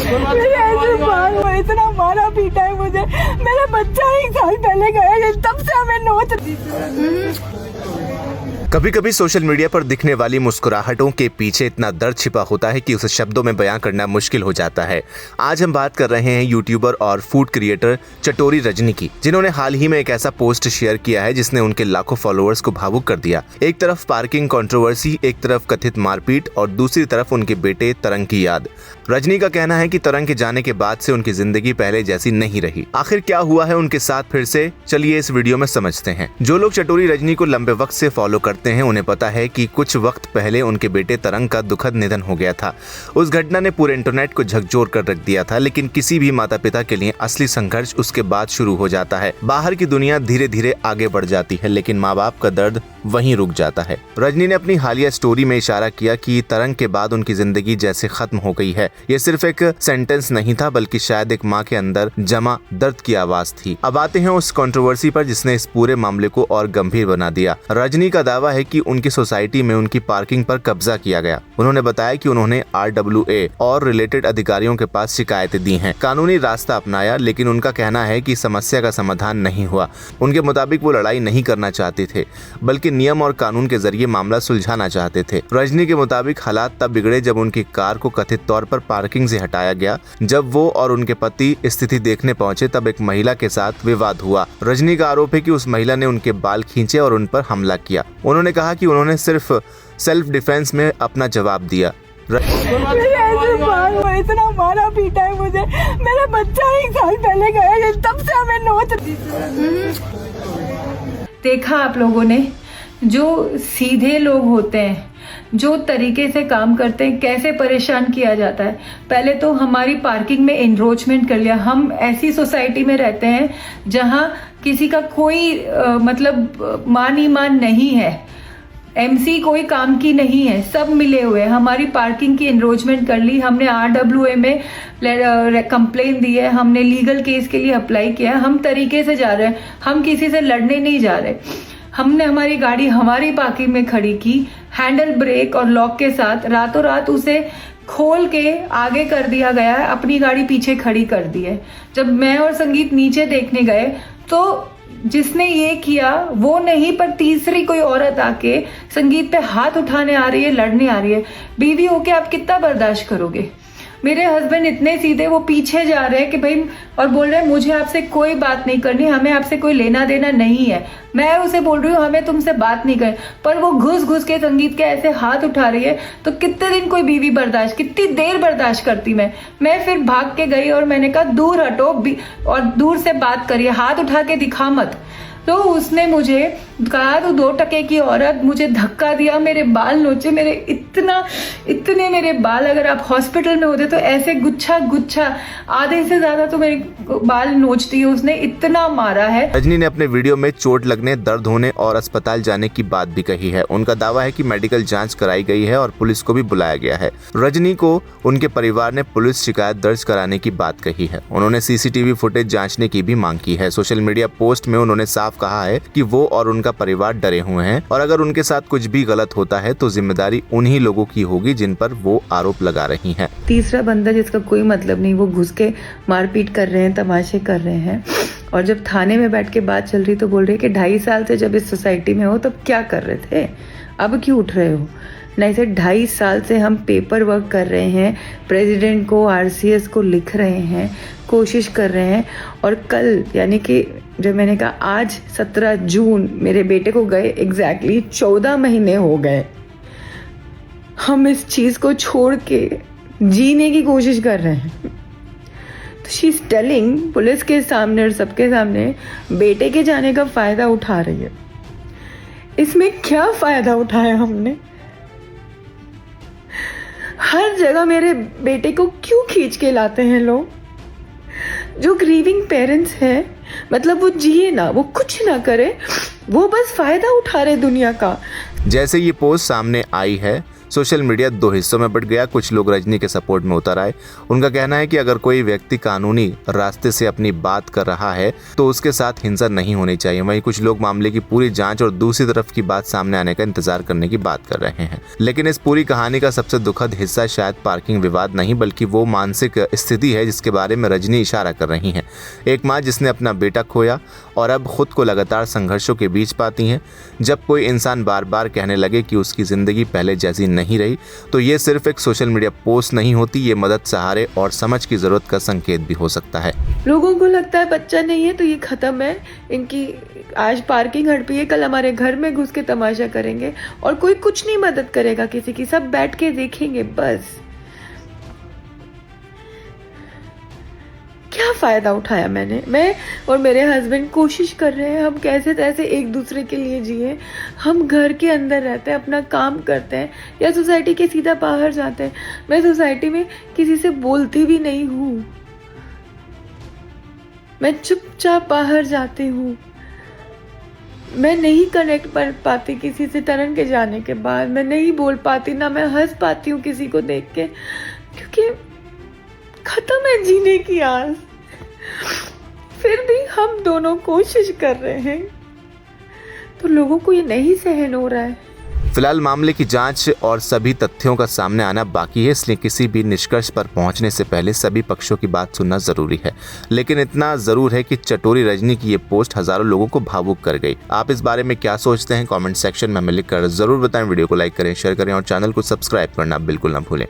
मेरे ऐसे बाल हुए, इतना मारा पीटा है मुझे। मेरा बच्चा 1 साल पहले गया है, तब से हमें नोच। कभी कभी सोशल मीडिया पर दिखने वाली मुस्कुराहटों के पीछे इतना दर्द छिपा होता है कि उसे शब्दों में बयां करना मुश्किल हो जाता है। आज हम बात कर रहे हैं यूट्यूबर और फूड क्रिएटर चटोरी रजनी की, जिन्होंने हाल ही में एक ऐसा पोस्ट शेयर किया है जिसने उनके लाखों फॉलोअर्स को भावुक कर दिया। एक तरफ पार्किंग कंट्रोवर्सी, एक तरफ कथित मारपीट और दूसरी तरफ उनके बेटे तरंग की याद। रजनी का कहना है कि तरंग के जाने के बाद से उनकी जिंदगी पहले जैसी नहीं रही। आखिर क्या हुआ है उनके साथ, फिर से चलिए इस वीडियो में समझते हैं। जो लोग चटोरी रजनी को लंबे वक्त से फॉलो करते हैं उन्हें पता है कि कुछ वक्त पहले उनके बेटे तरंग का दुखद निधन हो गया था। उस घटना ने पूरे इंटरनेट को झकझोर कर रख दिया था, लेकिन किसी भी माता पिता के लिए असली संघर्ष उसके बाद शुरू हो जाता है। बाहर की दुनिया धीरे धीरे आगे बढ़ जाती है, लेकिन माँ बाप का दर्द वहीं रुक जाता है। रजनी ने अपनी हालिया स्टोरी में इशारा किया कि तरंग के बाद उनकी जिंदगी जैसे खत्म हो गई है। ये सिर्फ एक सेंटेंस नहीं था, बल्कि शायद एक माँ के अंदर जमा दर्द की आवाज थी। अब आते हैं उस कंट्रोवर्सी पर जिसने इस पूरे मामले को और गंभीर बना दिया। रजनी का दावा है कि उनकी सोसाइटी में उनकी पार्किंग पर कब्जा किया गया। उन्होंने बताया कि उन्होंने RWA और रिलेटेड अधिकारियों के पास शिकायतें दी हैं, कानूनी रास्ता अपनाया, लेकिन उनका कहना है कि समस्या का समाधान नहीं हुआ। उनके मुताबिक वो लड़ाई नहीं करना चाहते थे, बल्कि नियम और कानून के जरिए मामला सुलझाना चाहते थे। रजनी के मुताबिक हालात तब बिगड़े जब उनकी कार को कथित तौर पर पार्किंग से हटाया गया। जब वो और उनके पति स्थिति देखने पहुंचे तब एक महिला के साथ विवाद हुआ। रजनी का आरोप है कि उस महिला ने उनके बाल खींचे और उन पर हमला किया। उन्होंने कहा कि उन्होंने सिर्फ सेल्फ डिफेंस में अपना जवाब दिया। मेरे ऐसे बाल हुए, इतना मारा पीटा है मुझे। मेरा बच्चा 1 साल पहले गया है, तब से हमें नोच। देखा आप लोगों ने, जो सीधे लोग होते हैं, जो तरीके से काम करते हैं, कैसे परेशान किया जाता है। पहले तो हमारी पार्किंग में एनरोचमेंट कर लिया। हम ऐसी सोसाइटी में रहते हैं जहां किसी का कोई मतलब मान ईमान नहीं है, MC कोई काम की नहीं है, सब मिले हुए हैं। हमारी पार्किंग की एनरोचमेंट कर ली, हमने RWA में कंप्लेन दी है, हमने लीगल केस के लिए अप्लाई किया है। हम तरीके से जा रहे हैं, हम किसी से लड़ने नहीं जा रहे। हमने हमारी गाड़ी हमारी पार्किंग में खड़ी की, हैंडल ब्रेक और लॉक के साथ। रातों रात उसे खोल के आगे कर दिया गया है, अपनी गाड़ी पीछे खड़ी कर दी है। जब मैं और संगीत नीचे देखने गए तो जिसने ये किया वो नहीं, पर तीसरी कोई औरत आके संगीत पे हाथ उठाने आ रही है, लड़ने आ रही है। बीवी होके आप कितना बर्दाश्त करोगे? मेरे हस्बैंड इतने सीधे, वो पीछे जा रहे हैं कि भाई, और बोल रहे हैं मुझे आपसे कोई बात नहीं करनी, हमें आपसे कोई लेना देना नहीं है। मैं उसे बोल रही हूँ हमें तुमसे बात नहीं करनी, पर वो घुस घुस के संगीत के ऐसे हाथ उठा रही है। तो कितने दिन कोई बीवी बर्दाश्त, कितनी देर बर्दाश्त करती मैं फिर भाग के गई और मैंने कहा दूर हटो और दूर से बात करिए, हाथ उठा के दिखा मत। तो उसने मुझे कहा, तो 2 टके की औरत, मुझे धक्का दिया, मेरे बाल नोचे, मेरे इतने मेरे बाल, अगर आप हॉस्पिटल में होते तो ऐसे गुच्छा गुच्छा, आधे से ज्यादा तो मेरे बाल नोच दिए उसने, इतना मारा है। रजनी ने अपने वीडियो में चोट लगने, दर्द होने और अस्पताल जाने की बात भी कही है। उनका दावा है कि मेडिकल जांच कराई गई है और पुलिस को भी बुलाया गया है। रजनी को उनके परिवार ने पुलिस शिकायत दर्ज कराने की बात कही है। उन्होंने CCTV फुटेज जांचने की भी मांग की है। सोशल मीडिया पोस्ट में उन्होंने साफ कहा है कि वो और उनका परिवार डरे हुए हैं और अगर उनके साथ कुछ भी गलत होता है तो जिम्मेदारी उन्हीं लोगों की होगी जिन पर वो आरोप लगा रही हैं। तीसरा बंदा जिसका कोई मतलब नहीं, वो घुस के मारपीट कर रहे हैं, तमाशे कर रहे हैं। और जब थाने में बैठ के बात चल रही तो बोल रहे कि 2.5 साल से जब इस सोसाइटी में हो तब क्या कर रहे थे, अब क्यों उठ रहे हो? नहीं सर, 2.5 साल से हम पेपर वर्क कर रहे हैं, प्रेसिडेंट को, RCS को लिख रहे हैं, कोशिश कर रहे हैं। और कल, यानी कि जब मैंने कहा आज 17 जून मेरे बेटे को गए एग्जैक्टली 14 महीने हो गए, हम इस चीज़ को छोड़ के जीने की कोशिश कर रहे हैं। तो शी इज टेलिंग पुलिस के सामने और सबके सामने बेटे के जाने का फ़ायदा उठा रही है। इसमें क्या फ़ायदा उठाया हमने? हर जगह मेरे बेटे को क्यों खींच के लाते हैं लोग? जो ग्रीविंग पेरेंट्स हैं, मतलब वो जिए ना, वो कुछ ना करे, वो बस फायदा उठा रहे दुनिया का। जैसे ये पोस्ट सामने आई है सोशल मीडिया दो हिस्सों में बट गया। कुछ लोग रजनी के सपोर्ट में उतर आए। उनका कहना है कि अगर कोई व्यक्ति कानूनी रास्ते से अपनी बात कर रहा है तो उसके साथ हिंसा नहीं होनी चाहिए। वहीं कुछ लोग मामले की पूरी जांच और दूसरी तरफ की बात सामने आने का इंतजार करने की बात कर रहे हैं। लेकिन इस पूरी कहानी का सबसे दुखद हिस्सा शायद पार्किंग विवाद नहीं बल्कि वो मानसिक स्थिति है जिसके बारे में रजनी इशारा कर रही हैं। एक माँ जिसने अपना बेटा खोया और अब खुद को लगातार संघर्षों के बीच पाती हैं। जब कोई इंसान बार बार कहने लगे कि उसकी जिंदगी पहले जैसी नहीं रही तो ये सिर्फ एक सोशल मीडिया पोस्ट नहीं होती, ये मदद, सहारे और समझ की जरूरत का संकेत भी हो सकता है। लोगों को लगता है बच्चा नहीं है तो ये खत्म है, इनकी आज पार्किंग हड़पी है, कल हमारे घर में घुस के तमाशा करेंगे और कोई कुछ नहीं मदद करेगा किसी की, सब बैठ के देखेंगे बस। क्या फायदा उठाया मैं और मेरे हस्बैंड कोशिश कर रहे हैं हम कैसे तैसे एक दूसरे के लिए जिए। हम घर के अंदर रहते हैं, अपना काम करते हैं या सोसाइटी के सीधा बाहर जाते हैं। मैं सोसाइटी में किसी से बोलती भी नहीं हूँ, मैं चुपचाप बाहर जाती हूँ। मैं नहीं कनेक्ट कर पाती किसी से तरन के जाने के बाद, मैं नहीं बोल पाती, ना मैं हंस पाती हूँ किसी को देख के, क्योंकि खत्म है जीने की आस। फिर भी हम दोनों कोशिश कर रहे हैं तो लोगों को ये नहीं सहन हो रहा है। फिलहाल मामले की जांच और सभी तथ्यों का सामने आना बाकी है, इसलिए किसी भी निष्कर्ष पर पहुंचने से पहले सभी पक्षों की बात सुनना जरूरी है। लेकिन इतना जरूर है कि चटोरी रजनी की ये पोस्ट हजारों लोगों को भावुक कर गई। आप इस बारे में क्या सोचते हैं कमेंट सेक्शन में हमें लिखकर जरूर बताएं। वीडियो को लाइक करें, शेयर करें और चैनल को सब्सक्राइब करना बिल्कुल ना भूलें।